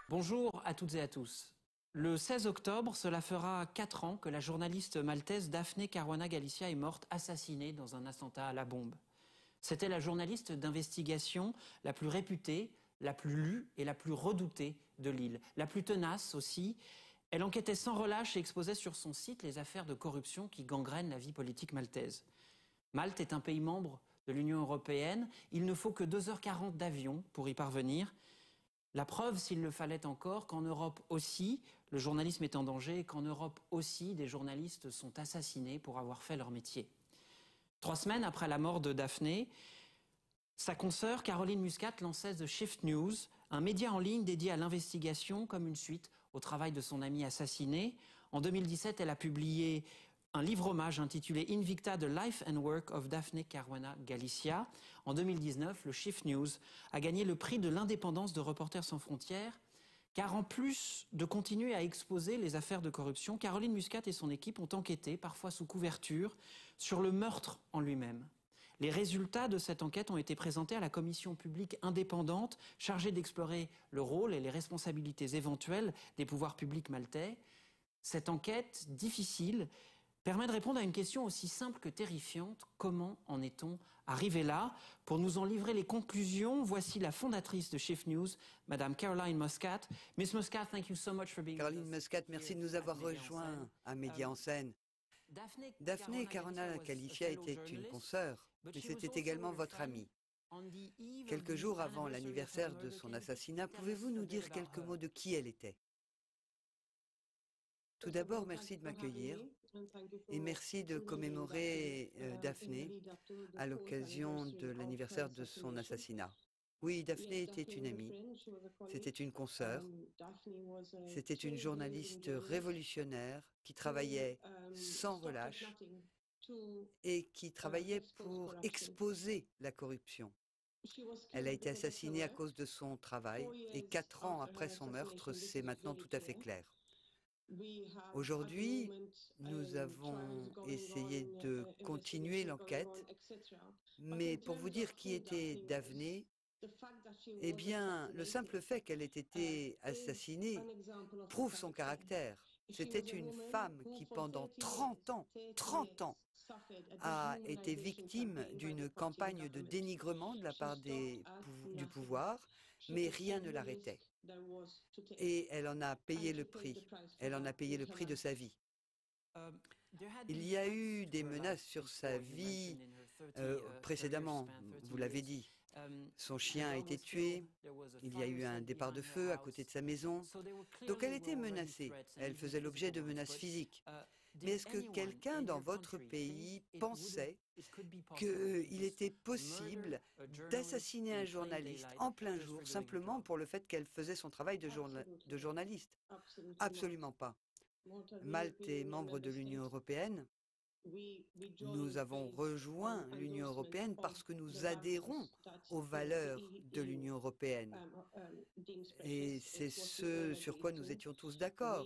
Bonjour à toutes et à tous. Le 16 octobre, cela fera 4 ans que la journaliste maltaise Daphne Caruana Galizia est morte assassinée dans un attentat à la bombe. C'était la journaliste d'investigation la plus réputée, la plus lue et la plus redoutée de l'île, la plus tenace aussi. Elle enquêtait sans relâche et exposait sur son site les affaires de corruption qui gangrènent la vie politique maltaise. Malte est un pays membre de l'Union européenne. Il ne faut que 2h40 d'avion pour y parvenir. La preuve, s'il le fallait encore, qu'en Europe aussi, le journalisme est en danger et qu'en Europe aussi, des journalistes sont assassinés pour avoir fait leur métier. 3 semaines après la mort de Daphne, sa consoeur Caroline Muscat lançait The Shift News, un média en ligne dédié à l'investigation comme une suite au travail de son ami assassiné. En 2017, elle a publié un livre-hommage intitulé Invicta, The Life and Work of Daphne Caruana Galizia. En 2019, le Shift News a gagné le prix de l'indépendance de Reporters sans frontières, car en plus de continuer à exposer les affaires de corruption, Caroline Muscat et son équipe ont enquêté, parfois sous couverture, sur le meurtre en lui-même. Les résultats de cette enquête ont été présentés à la commission publique indépendante chargée d'explorer le rôle et les responsabilités éventuelles des pouvoirs publics maltais. Cette enquête difficile permet de répondre à une question aussi simple que terrifiante. Comment en est-on arrivé là? Pour nous en livrer les conclusions, voici la fondatrice de Shift News, Madame Caroline Muscat. Miss Muscat, thank you so much for being with us. Caroline Muscat, merci de nous avoir rejoints à Média en scène. Daphne Caruana Galizia était une consoeur, mais c'était également votre amie. Quelques jours avant l'anniversaire de son assassinat, pouvez-vous nous dire quelques mots de qui elle était? Tout d'abord, merci de m'accueillir et merci de commémorer Daphne à l'occasion de l'anniversaire de son assassinat. Oui, Daphne était une amie, c'était une consoeur, c'était une journaliste révolutionnaire qui travaillait sans relâche et qui travaillait pour exposer la corruption. Elle a été assassinée à cause de son travail et 4 ans après son meurtre, c'est maintenant tout à fait clair. Aujourd'hui, nous avons essayé de continuer l'enquête, mais pour vous dire qui était Daphne, eh bien, le simple fait qu'elle ait été assassinée prouve son caractère. C'était une femme qui, pendant 30 ans, a été victime d'une campagne de dénigrement de la part du pouvoir, mais rien ne l'arrêtait. Et elle en a payé le prix. Elle en a payé le prix de sa vie. Il y a eu des menaces sur sa vie précédemment, vous l'avez dit. Son chien a été tué, il y a eu un départ de feu à côté de sa maison. Donc elle était menacée, elle faisait l'objet de menaces physiques. Mais est-ce que quelqu'un dans votre pays pensait qu'il était possible d'assassiner un journaliste en plein jour simplement pour le fait qu'elle faisait son travail de journaliste? Absolument pas. Malte est membre de l'Union européenne. Nous avons rejoint l'Union européenne parce que nous adhérons aux valeurs de l'Union européenne. Et c'est ce sur quoi nous étions tous d'accord.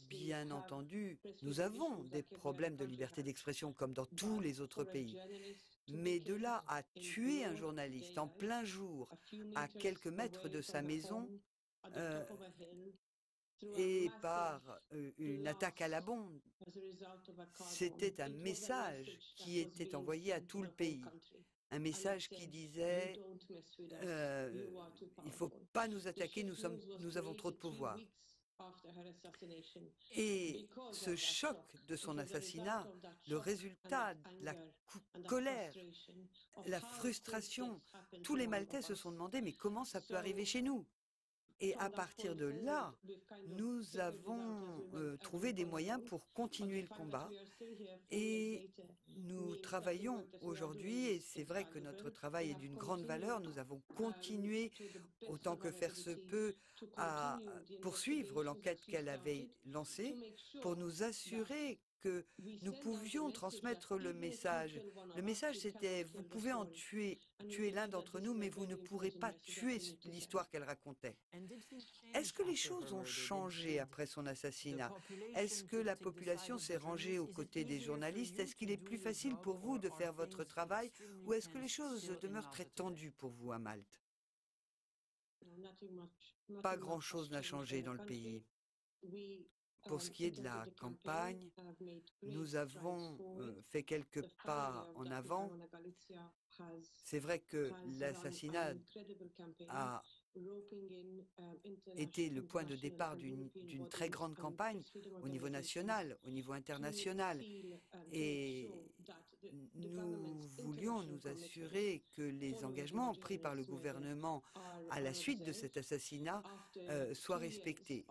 Bien entendu, nous avons des problèmes de liberté d'expression comme dans tous les autres pays. Mais de là à tuer un journaliste en plein jour, à quelques mètres de sa maison, et par une attaque à la bombe, c'était un message qui était envoyé à tout le pays. Un message qui disait il ne faut pas nous attaquer, nous avons trop de pouvoir. Et ce choc de son assassinat, le résultat de la colère, la frustration, tous les Maltais se sont demandé mais comment ça peut arriver chez nous? Et à partir de là, nous avons trouvé des moyens pour continuer le combat et nous travaillons aujourd'hui, et c'est vrai que notre travail est d'une grande valeur, nous avons continué autant que faire se peut à poursuivre l'enquête qu'elle avait lancée pour nous assurer que nous pouvions transmettre le message. Le message, c'était, vous pouvez en tuer l'un d'entre nous, mais vous ne pourrez pas tuer l'histoire qu'elle racontait. Est-ce que les choses ont changé après son assassinat? Est-ce que la population s'est rangée aux côtés des journalistes? Est-ce qu'il est plus facile pour vous de faire votre travail ou est-ce que les choses demeurent très tendues pour vous à Malte? Pas grand-chose n'a changé dans le pays. Pour ce qui est de la campagne, nous avons fait quelques pas en avant. C'est vrai que l'assassinat a été le point de départ d'une très grande campagne au niveau national, au niveau international. Et nous voulions nous assurer que les engagements pris par le gouvernement à la suite de cet assassinat soient respectés.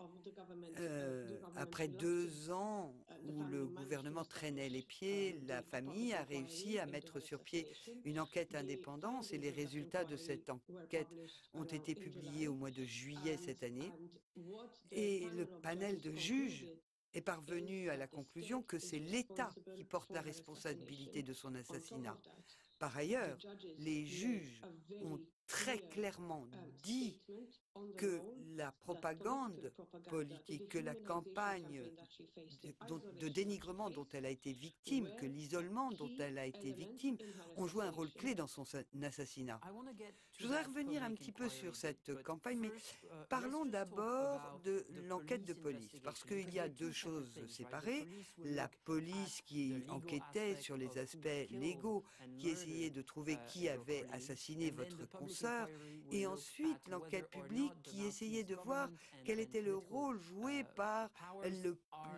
Après 2 ans où le gouvernement traînait les pieds, la famille a réussi à mettre sur pied une enquête indépendante et les résultats de cette enquête ont été publiés au mois de juillet cette année. Et le panel de juges est parvenu à la conclusion que c'est l'État qui porte la responsabilité de son assassinat. Par ailleurs, les juges ont très clairement dit que la propagande politique, que la campagne de dénigrement dont elle a été victime, que l'isolement dont elle a été victime, ont joué un rôle clé dans son assassinat. Je voudrais revenir un petit peu sur cette campagne, mais parlons d'abord de l'enquête de police, parce qu'il y a 2 choses séparées. La police qui enquêtait sur les aspects légaux, qui essayait de trouver qui avait assassiné votre consoeur, et ensuite l'enquête publique qui essayait de voir quel était le rôle joué par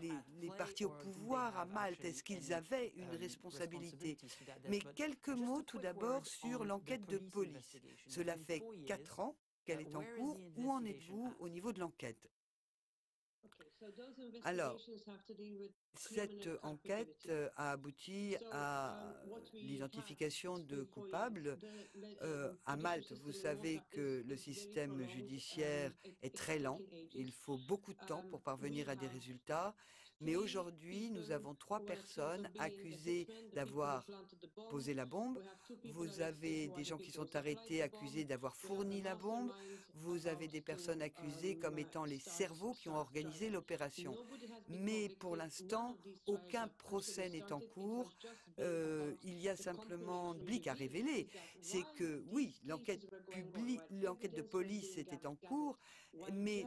les partis au pouvoir à Malte. Est-ce qu'ils avaient une responsabilité? Mais quelques mots tout d'abord sur l'enquête de police. Cela fait 4 ans qu'elle est en cours. Où en êtes-vous au niveau de l'enquête? Alors, cette enquête a abouti à l'identification de coupables. À Malte, vous savez que le système judiciaire est très lent. Il faut beaucoup de temps pour parvenir à des résultats. Mais aujourd'hui, nous avons 3 personnes accusées d'avoir posé la bombe. Vous avez des gens qui sont arrêtés accusés d'avoir fourni la bombe. Vous avez des personnes accusées comme étant les cerveaux qui ont organisé l'opération. Mais pour l'instant, aucun procès n'est en cours. Il y a simplement Blick à révéler. C'est que oui, l'enquête de police était en cours, mais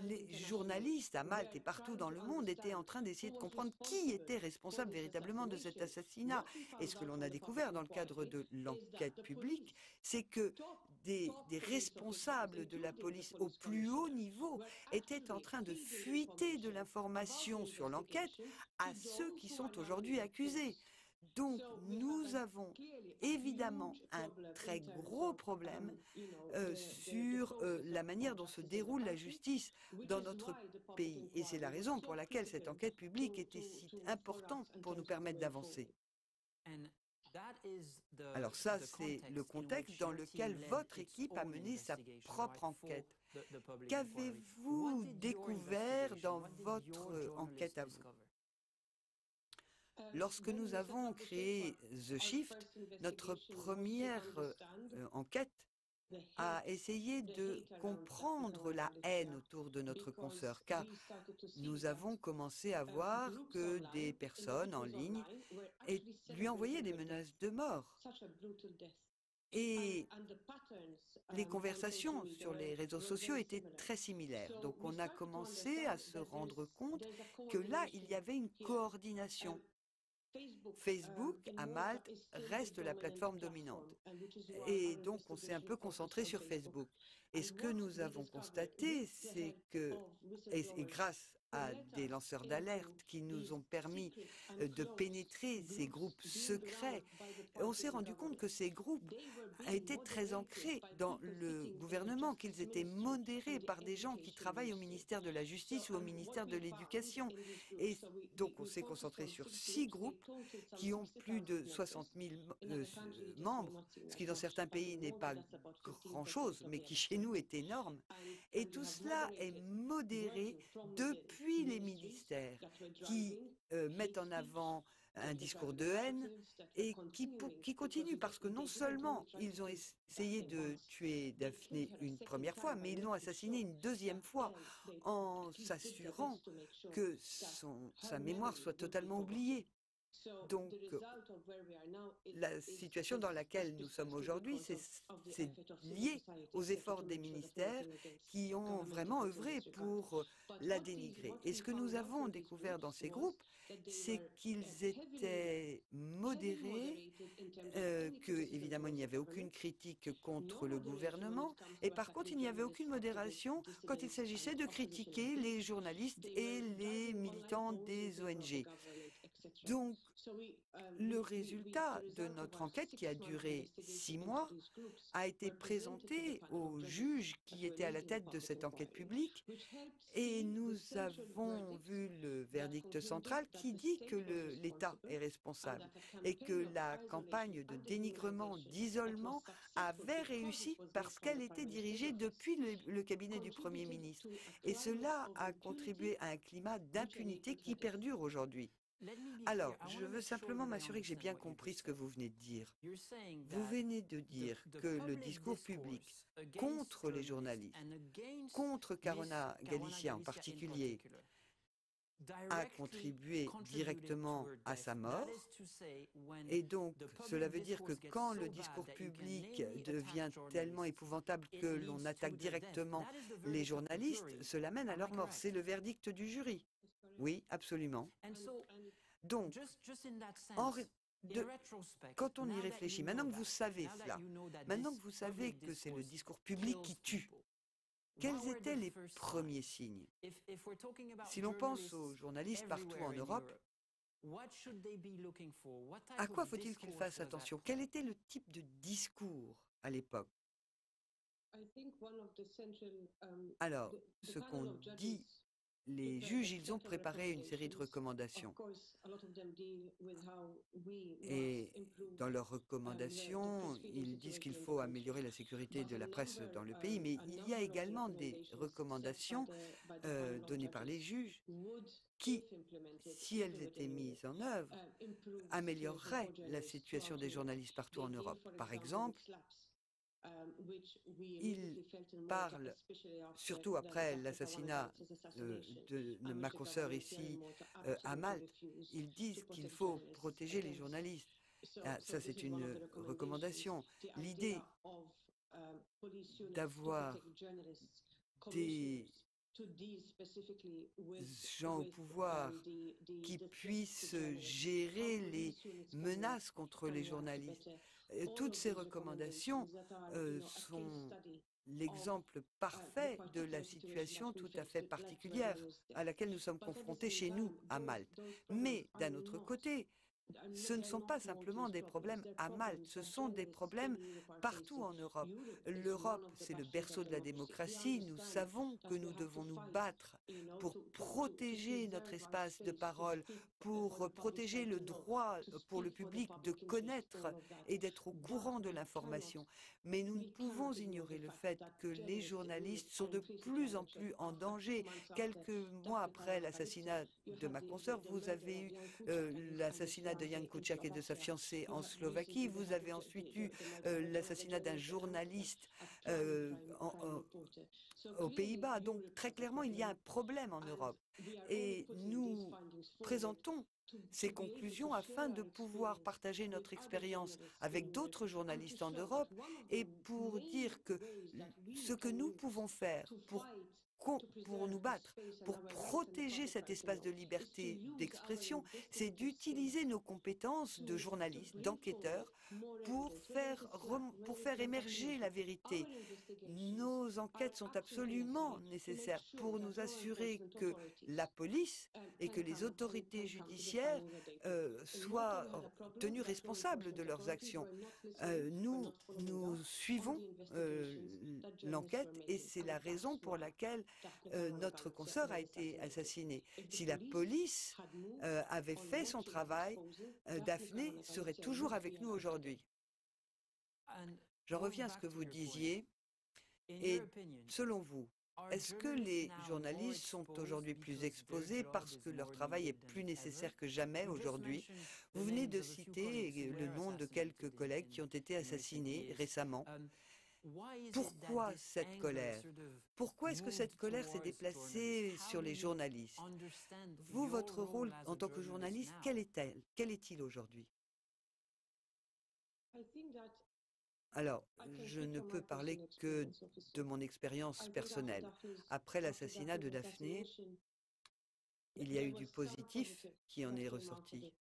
les journalistes à Malte et partout dans le monde étaient en train d'essayer de comprendre qui était responsable véritablement de cet assassinat. Et ce que l'on a découvert dans le cadre de l'enquête publique, c'est que des responsables de la police au plus haut niveau étaient en train de fuiter de l'information sur l'enquête à ceux qui sont aujourd'hui accusés. Donc, nous avons évidemment un très gros problème sur la manière dont se déroule la justice dans notre pays. Et c'est la raison pour laquelle cette enquête publique était si importante pour nous permettre d'avancer. Alors ça, c'est le contexte dans lequel votre équipe a mené sa propre enquête. Qu'avez-vous découvert dans votre enquête à vous? Lorsque nous avons créé The Shift, notre première enquête a essayé de comprendre la haine autour de notre consoeur, car nous avons commencé à voir que des personnes en ligne lui envoyaient des menaces de mort. Et les conversations sur les réseaux sociaux étaient très similaires. Donc on a commencé à se rendre compte que là, il y avait une coordination. Facebook, à Malte, reste la plateforme dominante. Et donc, on s'est un peu concentré sur Facebook. Et ce que nous avons constaté, c'est que, et grâce à des lanceurs d'alerte qui nous ont permis de pénétrer ces groupes secrets, on s'est rendu compte que ces groupes étaient très ancrés dans le gouvernement, qu'ils étaient modérés par des gens qui travaillent au ministère de la Justice ou au ministère de l'Éducation. Et donc, on s'est concentré sur 6 groupes qui ont plus de 60 000 membres, ce qui dans certains pays n'est pas grand-chose, mais qui chez nous est énorme. Et tout cela est modéré depuis puis les ministères qui mettent en avant un discours de haine et qui continuent, parce que non seulement ils ont essayé de tuer Daphné une première fois, mais ils l'ont assassinée une deuxième fois en s'assurant que sa mémoire soit totalement oubliée. Donc, la situation dans laquelle nous sommes aujourd'hui, c'est lié aux efforts des ministères qui ont vraiment œuvré pour la dénigrer. Et ce que nous avons découvert dans ces groupes, c'est qu'ils étaient modérés, évidemment il n'y avait aucune critique contre le gouvernement, et par contre il n'y avait aucune modération quand il s'agissait de critiquer les journalistes et les militants des ONG. Donc, le résultat de notre enquête, qui a duré 6 mois, a été présenté aux juges qui étaient à la tête de cette enquête publique et nous avons vu le verdict central qui dit que l'État est responsable et que la campagne de dénigrement, d'isolement avait réussi parce qu'elle était dirigée depuis le cabinet du Premier ministre. Et cela a contribué à un climat d'impunité qui perdure aujourd'hui. Alors, je veux simplement m'assurer que j'ai bien compris ce que vous venez de dire. Vous venez de dire que le discours public contre les journalistes, contre Caruana Galizia en particulier, a contribué directement à sa mort. Et donc, cela veut dire que quand le discours public devient tellement épouvantable que l'on attaque directement les journalistes, cela mène à leur mort. C'est le verdict du jury. Oui, absolument. Donc, quand on y réfléchit, maintenant que vous savez cela, maintenant que vous savez que c'est le discours public qui tue, quels étaient les premiers signes? Si l'on pense aux journalistes partout en Europe, à quoi faut-il qu'ils fassent attention? Quel était le type de discours à l'époque? Alors, ce qu'on dit, les juges, ils ont préparé une série de recommandations. Et dans leurs recommandations, ils disent qu'il faut améliorer la sécurité de la presse dans le pays, mais il y a également des recommandations données par les juges qui, si elles étaient mises en œuvre, amélioreraient la situation des journalistes partout en Europe. Par exemple, il parle, surtout après l'assassinat de ma consoeur ici à Malte, ils disent qu'il faut protéger les journalistes. Ah, ça, c'est une recommandation. L'idée d'avoir des gens au pouvoir qui puissent gérer les menaces contre les journalistes. Toutes ces recommandations sont l'exemple parfait de la situation tout à fait particulière à laquelle nous sommes confrontés chez nous, à Malte. Mais d'un autre côté, ce ne sont pas simplement des problèmes à Malte, ce sont des problèmes partout en Europe. L'Europe, c'est le berceau de la démocratie. Nous savons que nous devons nous battre pour protéger notre espace de parole, pour protéger le droit pour le public de connaître et d'être au courant de l'information. Mais nous ne pouvons ignorer le fait que les journalistes sont de plus en plus en danger. Quelques mois après l'assassinat de ma consoeur, vous avez eu l'assassinat de Jan Kuciak et de sa fiancée en Slovaquie. Vous avez ensuite eu l'assassinat d'un journaliste aux Pays-Bas. Donc, très clairement, il y a un problème en Europe. Et nous présentons ces conclusions afin de pouvoir partager notre expérience avec d'autres journalistes en Europe et pour dire que ce que nous pouvons faire pour nous battre, pour protéger cet espace de liberté d'expression, c'est d'utiliser nos compétences de journalistes, d'enquêteurs, pour faire émerger la vérité. Nos enquêtes sont absolument nécessaires pour nous assurer que la police et que les autorités judiciaires soient tenues responsables de leurs actions. Nous suivons l'enquête et c'est la raison pour laquelle notre consoeur a été assassinée. Si la police avait fait son travail, Daphné serait toujours avec nous aujourd'hui. J'en reviens à ce que vous disiez. Et selon vous, Est-ce que les journalistes sont aujourd'hui plus exposés parce que leur travail est plus nécessaire que jamais aujourd'hui? Vous venez de citer le nom de quelques collègues qui ont été assassinés récemment. Pourquoi cette colère? Pourquoi est-ce que cette colère s'est déplacée sur les journalistes? Vous, votre rôle en tant que journaliste, quel est-il aujourd'hui? Alors, je ne peux parler que de mon expérience personnelle. Après l'assassinat de Daphné, il y a eu du positif qui en est ressorti.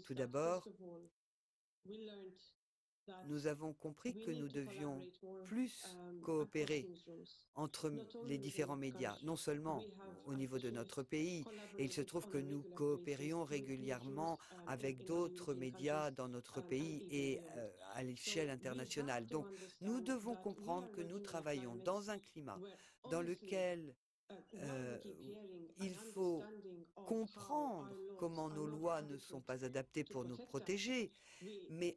Tout d'abord, nous avons compris que nous devions plus coopérer entre les différents médias, non seulement au niveau de notre pays, et il se trouve que nous coopérions régulièrement avec d'autres médias dans notre pays et à l'échelle internationale. Donc, nous devons comprendre que nous travaillons dans un climat dans lequel euh, il faut comprendre comment nos lois ne sont pas adaptées pour nous protéger, mais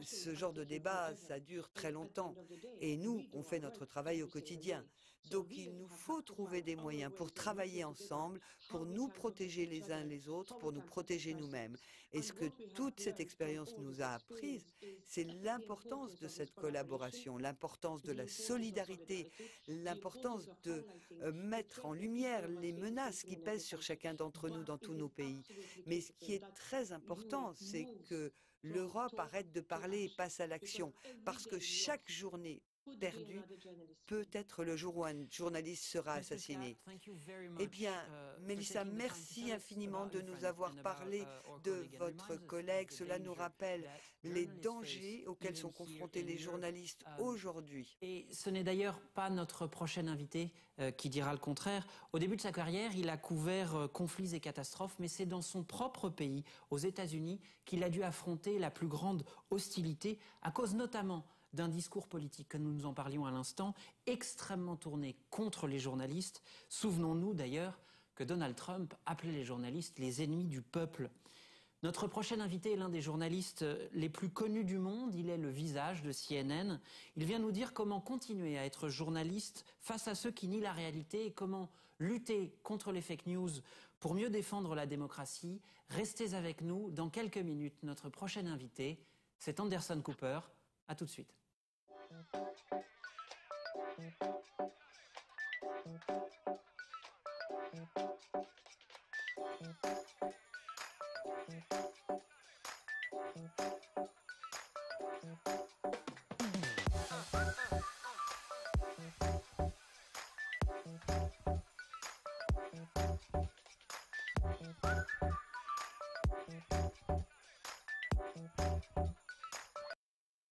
ce genre de débat, ça dure très longtemps. Et nous, on fait notre travail au quotidien. Donc il nous faut trouver des moyens pour travailler ensemble, pour nous protéger les uns les autres, pour nous protéger nous-mêmes. Et ce que toute cette expérience nous a appris, c'est l'importance de cette collaboration, l'importance de la solidarité, l'importance de mettre en lumière les menaces qui pèsent sur chacun d'entre nous dans tous nos pays. Mais ce qui est très important, c'est que l'Europe arrête de parler et passe à l'action, parce que chaque journée perdue peut être le jour où un journaliste sera assassiné. Eh bien, Mélissa, merci infiniment de nous avoir parlé de votre collègue. Cela nous rappelle les dangers auxquels sont confrontés les journalistes aujourd'hui. Et ce n'est d'ailleurs pas notre prochain invité qui dira le contraire. Au début de sa carrière, il a couvert conflits et catastrophes, mais c'est dans son propre pays, aux États-Unis, qu'il a dû affronter la plus grande hostilité, à cause notamment d'un discours politique, que nous en parlions à l'instant, extrêmement tourné contre les journalistes. Souvenons-nous d'ailleurs que Donald Trump appelait les journalistes les ennemis du peuple. Notre prochain invité est l'un des journalistes les plus connus du monde. Il est le visage de CNN. Il vient nous dire comment continuer à être journaliste face à ceux qui nient la réalité et comment lutter contre les fake news pour mieux défendre la démocratie. Restez avec nous. Dans quelques minutes, notre prochain invité, c'est Anderson Cooper. À tout de suite.